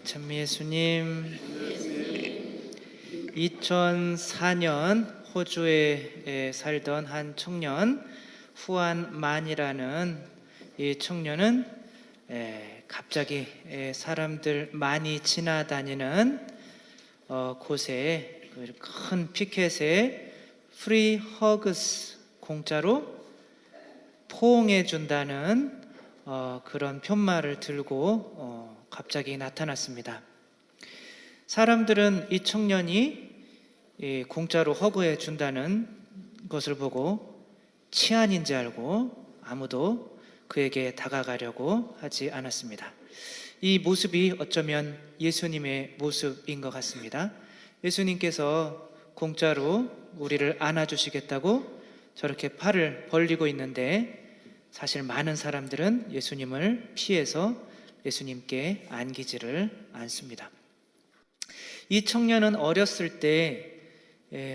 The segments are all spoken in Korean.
참 예수님, 2004년 호주에 살던 한 청년 후안 만이라는 이 청년은 갑자기 사람들 많이 지나다니는 곳에 큰 피켓에 프리 허그스, 공짜로 포옹해 준다는 그런 편말을 들고 갑자기 나타났습니다. 사람들은 이 청년이 공짜로 허그해 준다는 것을 보고 치안인지 알고 아무도 그에게 다가가려고 하지 않았습니다. 이 모습이 어쩌면 예수님의 모습인 것 같습니다. 예수님께서 공짜로 우리를 안아주시겠다고 저렇게 팔을 벌리고 있는데 사실 많은 사람들은 예수님을 피해서 예수님께 안기지를 않습니다. 이 청년은 어렸을 때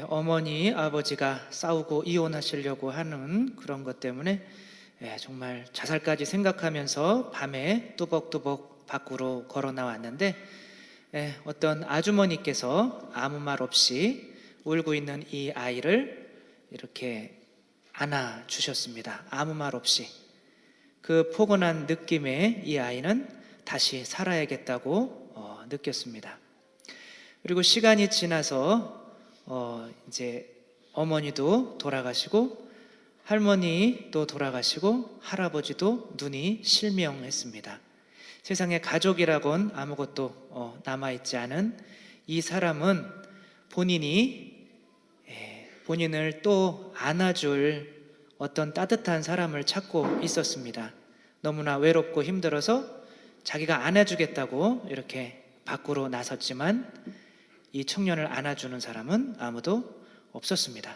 어머니, 아버지가 싸우고 이혼하시려고 하는 그런 것 때문에 정말 자살까지 생각하면서 밤에 뚜벅뚜벅 밖으로 걸어 나왔는데 어떤 아주머니께서 아무 말 없이 울고 있는 이 아이를 이렇게 안아주셨습니다. 아무 말 없이. 그 포근한 느낌에 이 아이는 다시 살아야겠다고 느꼈습니다. 그리고 시간이 지나서 이제 어머니도 돌아가시고 할머니도 돌아가시고 할아버지도 눈이 실명했습니다. 세상에 가족이라곤 아무것도 남아있지 않은 이 사람은 본인을 또 안아줄 어떤 따뜻한 사람을 찾고 있었습니다. 너무나 외롭고 힘들어서 자기가 안아주겠다고 이렇게 밖으로 나섰지만 이 청년을 안아주는 사람은 아무도 없었습니다.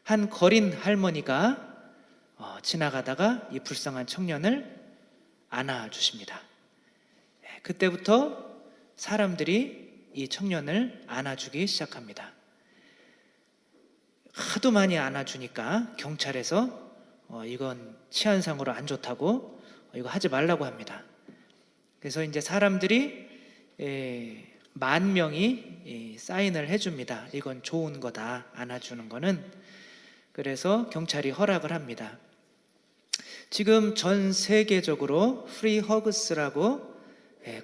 한 거린 할머니가 지나가다가 이 불쌍한 청년을 안아주십니다. 그때부터 사람들이 이 청년을 안아주기 시작합니다. 하도 많이 안아주니까 경찰에서 이건 치안상으로 안 좋다고 이거 하지 말라고 합니다. 그래서 이제 사람들이 10,000명이 사인을 해줍니다. 이건 좋은 거다, 안아주는 거는. 그래서 경찰이 허락을 합니다. 지금 전 세계적으로 프리 허그스라고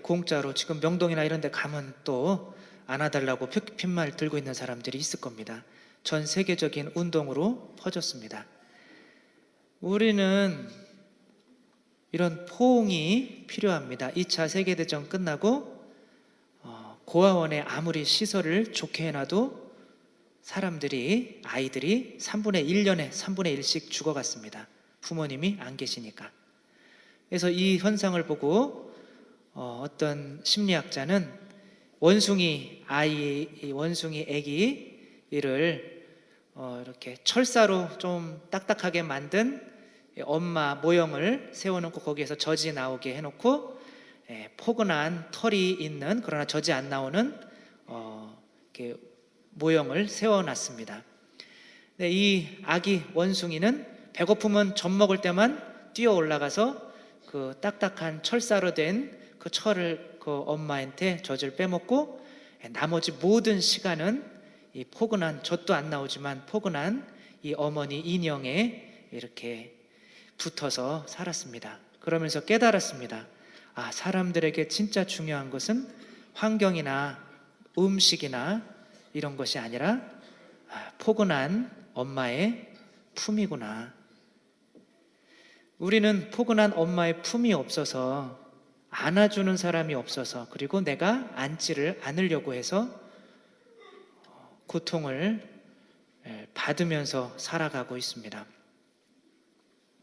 공짜로 지금 명동이나 이런 데 가면 또 안아달라고 푯말 들고 있는 사람들이 있을 겁니다. 전 세계적인 운동으로 퍼졌습니다. 우리는 이런 포옹이 필요합니다. 2차 세계대전 끝나고 고아원에 아무리 시설을 좋게 해놔도 아이들이 1년에 3분의 1씩 죽어갔습니다. 부모님이 안 계시니까. 그래서 이 현상을 보고 어떤 심리학자는 원숭이 애기를 이렇게 철사로 좀 딱딱하게 만든 엄마 모형을 세워놓고 거기에서 젖이 나오게 해놓고 포근한 털이 있는 그러나 젖이 안 나오는 이렇게 모형을 세워놨습니다. 이 아기 원숭이는 배고프면 젖 먹을 때만 뛰어 올라가서 그 딱딱한 철사로 된 그 철을 그 엄마한테 젖을 빼먹고 나머지 모든 시간은 이 포근한 젖도 안 나오지만 포근한 이 어머니 인형에 이렇게 붙어서 살았습니다. 그러면서 깨달았습니다. 사람들에게 진짜 중요한 것은 환경이나 음식이나 이런 것이 아니라 포근한 엄마의 품이구나. 우리는 포근한 엄마의 품이 없어서 안아주는 사람이 없어서 그리고 내가 안지를 않으려고 해서 고통을 받으면서 살아가고 있습니다.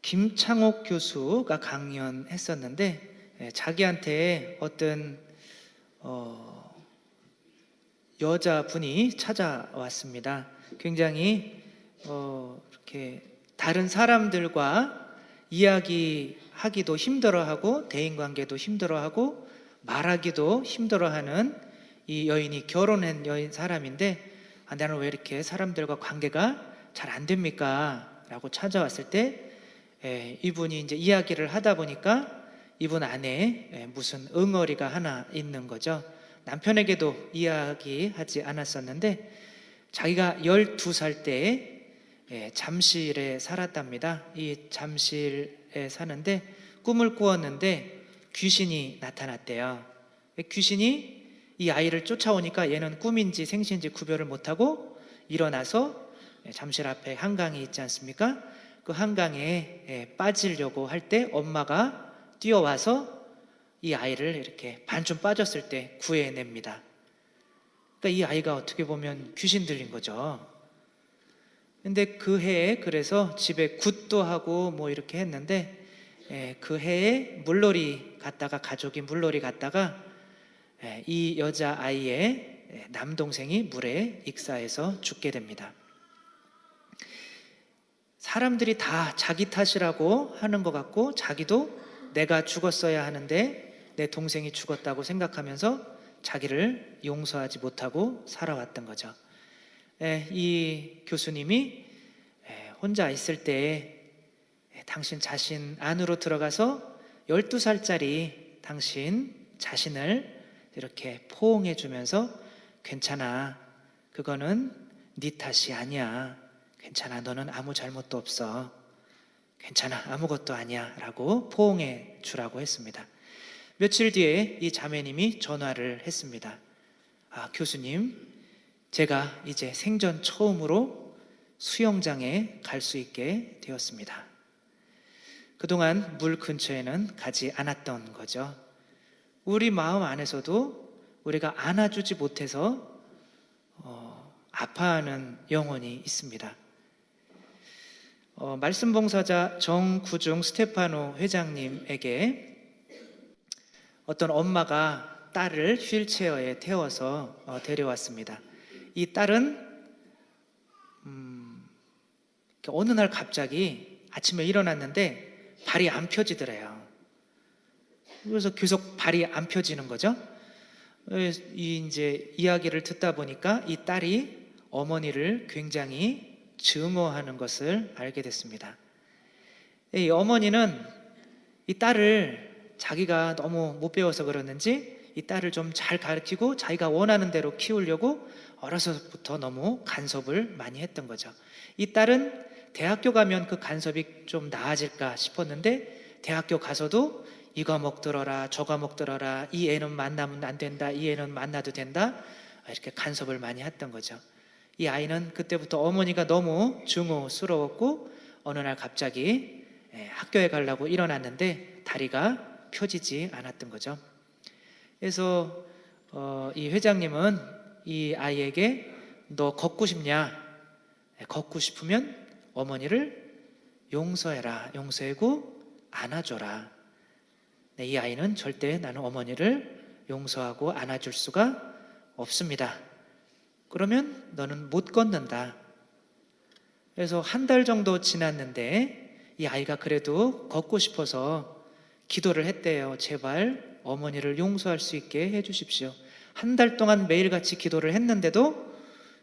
김창옥 교수가 강연했었는데 자기한테 어떤 여자분이 찾아왔습니다. 굉장히 이렇게 다른 사람들과 이야기하기도 힘들어하고 대인관계도 힘들어하고 말하기도 힘들어하는 이 여인이 결혼한 사람인데 나는 왜 이렇게 사람들과 관계가 잘 안 됩니까? 라고 찾아왔을 때 이분이 이제 이야기를 하다 보니까 이분 안에 무슨 응어리가 하나 있는 거죠. 남편에게도 이야기하지 않았었는데 자기가 12살 때에 잠실에 살았답니다. 이 잠실에 사는데 꿈을 꾸었는데 귀신이 나타났대요. 귀신이 이 아이를 쫓아오니까 얘는 꿈인지 생시인지 구별을 못하고 일어나서 잠실 앞에 한강이 있지 않습니까? 그 한강에 빠지려고 할 때 엄마가 뛰어와서 이 아이를 이렇게 반쯤 빠졌을 때 구해냅니다. 그러니까 이 아이가 어떻게 보면 귀신 들린 거죠. 근데 그 해에 그래서 집에 굿도 하고 뭐 이렇게 했는데 그 해에 물놀이 갔다가 가족이 물놀이 갔다가 이 여자 아이의 남동생이 물에 익사해서 죽게 됩니다. 사람들이 다 자기 탓이라고 하는 것 같고 자기도 내가 죽었어야 하는데 내 동생이 죽었다고 생각하면서 자기를 용서하지 못하고 살아왔던 거죠. 이 교수님이 혼자 있을 때 당신 자신 안으로 들어가서 12살짜리 당신 자신을 이렇게 포옹해 주면서 괜찮아, 그거는 네 탓이 아니야, 괜찮아, 너는 아무 잘못도 없어, 괜찮아, 아무것도 아니야 라고 포옹해 주라고 했습니다. 며칠 뒤에 이 자매님이 전화를 했습니다. 교수님, 제가 이제 생전 처음으로 수영장에 갈 수 있게 되었습니다. 그동안 물 근처에는 가지 않았던 거죠. 우리 마음 안에서도 우리가 안아주지 못해서 아파하는 영혼이 있습니다. 말씀봉사자 정구중 스테파노 회장님에게 어떤 엄마가 딸을 휠체어에 태워서 데려왔습니다. 이 딸은 어느 날 갑자기 아침에 일어났는데 발이 안 펴지더래요. 그래서 계속 발이 안 펴지는 거죠. 이제 이야기를 듣다 보니까 이 딸이 어머니를 굉장히 증오하는 것을 알게 됐습니다. 이 어머니는 이 딸을 자기가 너무 못 배워서 그러는지 이 딸을 좀 잘 가르치고 자기가 원하는 대로 키우려고 어려서부터 너무 간섭을 많이 했던 거죠. 이 딸은 대학교 가면 그 간섭이 좀 나아질까 싶었는데 대학교 가서도 이 과목 들어라, 저 과목 들어라, 이 애는 만나면 안 된다, 이 애는 만나도 된다, 이렇게 간섭을 많이 했던 거죠. 이 아이는 그때부터 어머니가 너무 증오스러웠고 어느 날 갑자기 학교에 가려고 일어났는데 다리가 펴지지 않았던 거죠. 그래서 이 회장님은 이 아이에게 너 걷고 싶냐? 걷고 싶으면 어머니를 용서해라, 용서하고 안아줘라. 이 아이는 절대 나는 어머니를 용서하고 안아줄 수가 없습니다. 그러면 너는 못 걷는다. 그래서 한 달 정도 지났는데 이 아이가 그래도 걷고 싶어서 기도를 했대요. 제발 어머니를 용서할 수 있게 해주십시오. 한 달 동안 매일같이 기도를 했는데도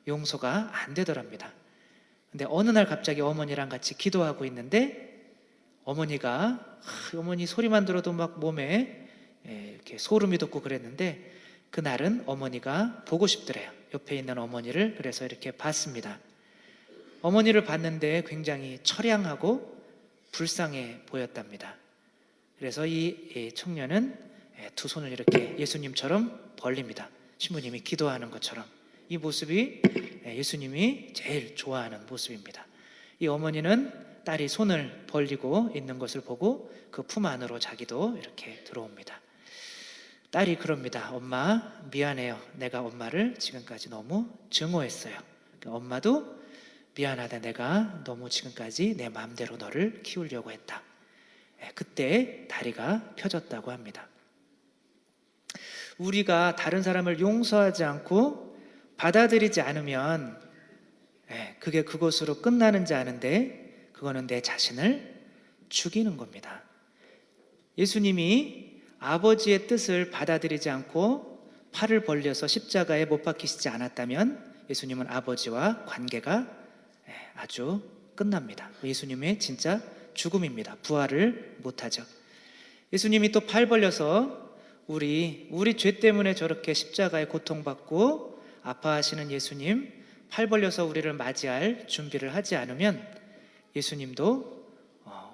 용서가 안 되더랍니다. 근데 어느 날 갑자기 어머니랑 같이 기도하고 있는데 어머니가 어머니 소리만 들어도 막 몸에 이렇게 소름이 돋고 그랬는데 그날은 어머니가 보고 싶더래요. 옆에 있는 어머니를. 그래서 이렇게 봤습니다. 어머니를 봤는데 굉장히 처량하고 불쌍해 보였답니다. 그래서 이 청년은 두 손을 이렇게 예수님처럼 벌립니다. 신부님이 기도하는 것처럼. 이 모습이 예수님이 제일 좋아하는 모습입니다. 이 어머니는 딸이 손을 벌리고 있는 것을 보고 그 품 안으로 자기도 이렇게 들어옵니다. 딸이 그럽니다. 엄마 미안해요. 내가 엄마를 지금까지 너무 증오했어요. 엄마도 미안하다. 내가 너무 지금까지 내 마음대로 너를 키우려고 했다. 그때 다리가 펴졌다고 합니다. 우리가 다른 사람을 용서하지 않고 받아들이지 않으면 그게 그것으로 끝나는지 아는데 그거는 내 자신을 죽이는 겁니다. 예수님이 아버지의 뜻을 받아들이지 않고 팔을 벌려서 십자가에 못 박히시지 않았다면 예수님은 아버지와 관계가 아주 끝납니다. 예수님의 진짜 죽음입니다. 부활을 못하죠. 예수님이 또 팔 벌려서 우리 죄 때문에 저렇게 십자가에 고통받고 아파하시는 예수님, 팔 벌려서 우리를 맞이할 준비를 하지 않으면 예수님도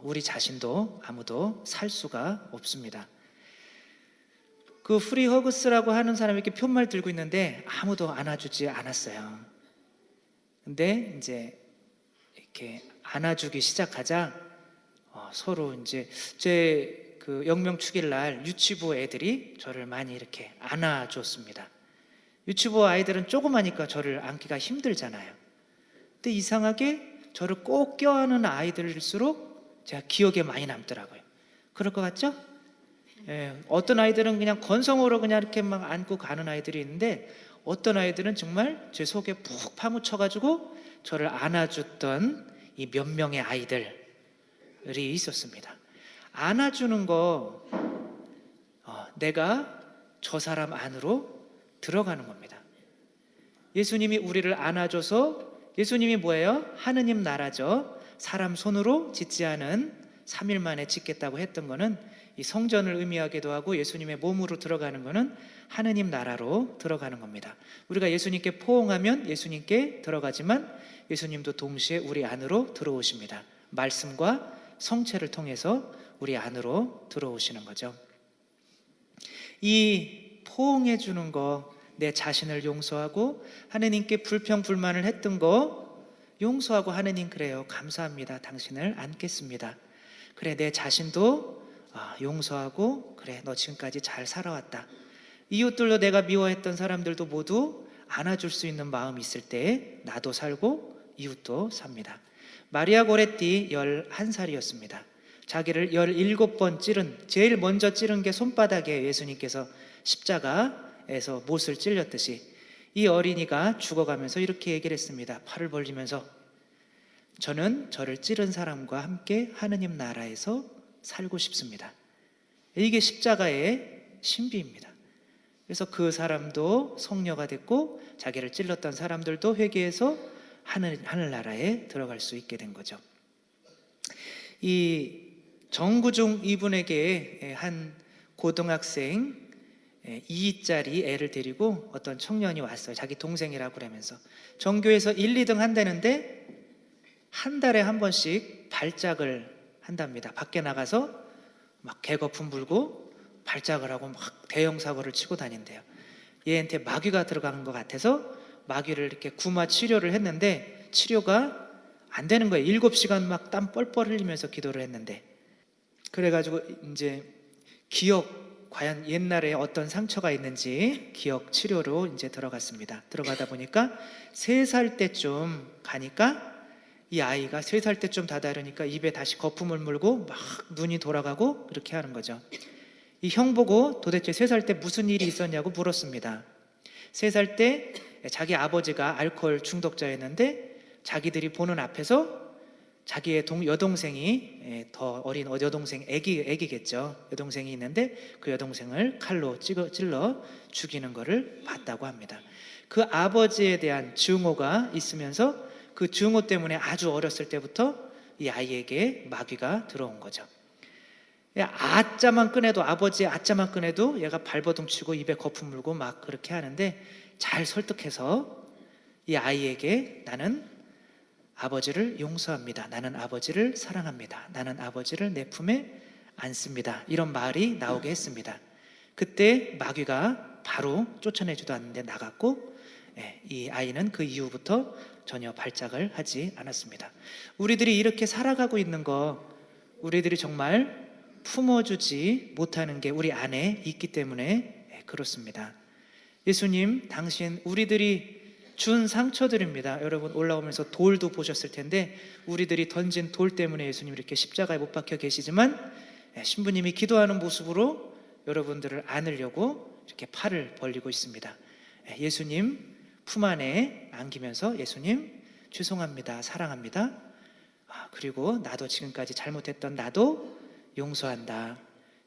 우리 자신도 아무도 살 수가 없습니다. 그 프리 허그스라고 하는 사람이 이렇게 편말 들고 있는데 아무도 안아주지 않았어요. 근데 이제 이렇게 안아주기 시작하자 서로 이제 제 그 영명 축일날 유치부 애들이 저를 많이 이렇게 안아줬습니다. 유치부 아이들은 조그마니까 저를 안기가 힘들잖아요. 근데 이상하게 저를 꼭 껴안는 아이들일수록 제가 기억에 많이 남더라고요. 그럴 것 같죠? 예, 어떤 아이들은 그냥 건성으로 그냥 이렇게 막 안고 가는 아이들이 있는데 어떤 아이들은 정말 제 속에 푹 파묻혀가지고 저를 안아줬던 이 몇 명의 아이들이 있었습니다. 안아주는 거 내가 저 사람 안으로 들어가는 겁니다. 예수님이 우리를 안아줘서 예수님이 뭐예요? 하느님 나라죠. 사람 손으로 짓지 않은 3일 만에 짓겠다고 했던 거는 이 성전을 의미하기도 하고 예수님의 몸으로 들어가는 거는 하느님 나라로 들어가는 겁니다. 우리가 예수님께 포옹하면 예수님께 들어가지만 예수님도 동시에 우리 안으로 들어오십니다. 말씀과 성체를 통해서 우리 안으로 들어오시는 거죠. 이 포옹해 주는 거, 내 자신을 용서하고 하느님께 불평불만을 했던 거 용서하고 하느님 그래요. 감사합니다. 당신을 안겠습니다. 그래 내 자신도 용서하고 그래 너 지금까지 잘 살아왔다. 이웃들도 내가 미워했던 사람들도 모두 안아줄 수 있는 마음이 있을 때 나도 살고 이웃도 삽니다. 마리아 고레티 11살이었습니다. 자기를 17번 찌른 제일 먼저 찌른 게 손바닥에 예수님께서 십자가에서 못을 찔렸듯이 이 어린이가 죽어가면서 이렇게 얘기를 했습니다. 팔을 벌리면서 저는 저를 찌른 사람과 함께 하느님 나라에서 살고 싶습니다. 이게 십자가의 신비입니다. 그래서 그 사람도 성녀가 됐고 자기를 찔렀던 사람들도 회개해서 하늘나라에 들어갈 수 있게 된 거죠. 이 정구중 이분에게 한 고등학생 2짜리 애를 데리고 어떤 청년이 왔어요. 자기 동생이라고 그러면서 전교에서 1, 2등 한다는데 한 달에 한 번씩 발작을 한답니다. 밖에 나가서 막 개거품 불고 발작을 하고 막 대형 사고를 치고 다닌대요. 얘한테 마귀가 들어가는 것 같아서 마귀를 이렇게 구마 치료를 했는데 치료가 안 되는 거예요. 7시간 막 땀 뻘뻘 흘리면서 기도를 했는데 그래가지고 이제 기억 과연 옛날에 어떤 상처가 있는지 기억 치료로 이제 들어갔습니다. 들어가다 보니까 3살 때쯤 가니까 이 아이가 3살 때쯤 다다르니까 입에 다시 거품을 물고 막 눈이 돌아가고 그렇게 하는 거죠. 이 형 보고 도대체 3살 때 무슨 일이 있었냐고 물었습니다. 3살 때 자기 아버지가 알코올 중독자였는데 자기들이 보는 앞에서 자기의 여동생이 더 어린 여동생 애기겠죠. 여동생이 있는데 그 여동생을 칼로 찔러 죽이는 것을 봤다고 합니다. 그 아버지에 대한 증오가 있으면서 그 증오 때문에 아주 어렸을 때부터 이 아이에게 마귀가 들어온 거죠. 아자만 꺼내도 아버지의 아자만 꺼내도 얘가 발버둥 치고 입에 거품 물고 막 그렇게 하는데 잘 설득해서 이 아이에게 나는 아버지를 용서합니다. 나는 아버지를 사랑합니다. 나는 아버지를 내 품에 안습니다. 이런 말이 나오게 했습니다. 그때 마귀가 바로 쫓아내지도 않는데 나갔고 이 아이는 그 이후부터 전혀 발작을 하지 않았습니다. 우리들이 이렇게 살아가고 있는 거 우리들이 정말 품어주지 못하는 게 우리 안에 있기 때문에 그렇습니다. 예수님 당신 우리들이 준 상처들입니다. 여러분 올라오면서 돌도 보셨을 텐데 우리들이 던진 돌 때문에 예수님 이렇게 십자가에 못 박혀 계시지만 신부님이 기도하는 모습으로 여러분들을 안으려고 이렇게 팔을 벌리고 있습니다. 예수님 품 안에 안기면서 예수님 죄송합니다. 사랑합니다. 그리고 나도 지금까지 잘못했던 나도 용서한다.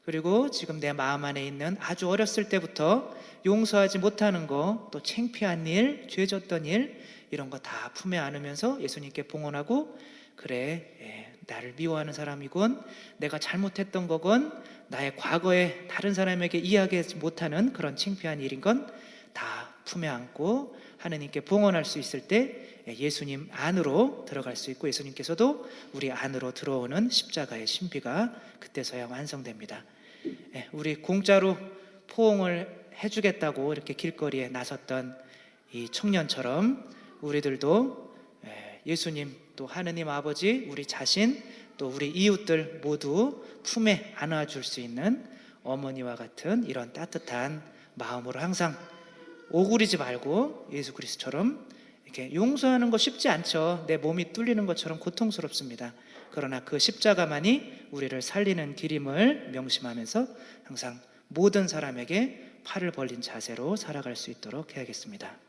그리고 지금 내 마음 안에 있는 아주 어렸을 때부터 용서하지 못하는 거, 또 창피한 일, 죄졌던 일 이런 거 다 품에 안으면서 예수님께 봉헌하고 그래, 나를 미워하는 사람이군, 내가 잘못했던 거건, 나의 과거에 다른 사람에게 이야기하지 못하는 그런 창피한 일인 건 다 품에 안고 하느님께 봉헌할 수 있을 때 예수님 안으로 들어갈 수 있고, 예수님께서도 우리 안으로 들어오는 십자가의 신비가 그때서야 완성됩니다. 우리 공짜로 포옹을 해주겠다고 이렇게 길거리에 나섰던 이 청년처럼 우리들도 예수님, 또 하느님 아버지, 우리 자신, 또 우리 이웃들 모두 품에 안아줄 수 있는 어머니와 같은 이런 따뜻한 마음으로 항상 오그리지 말고 예수 그리스도처럼 이렇게 용서하는 거 쉽지 않죠. 내 몸이 뚫리는 것처럼 고통스럽습니다. 그러나 그 십자가만이 우리를 살리는 길임을 명심하면서 항상 모든 사람에게 팔을 벌린 자세로 살아갈 수 있도록 해야겠습니다.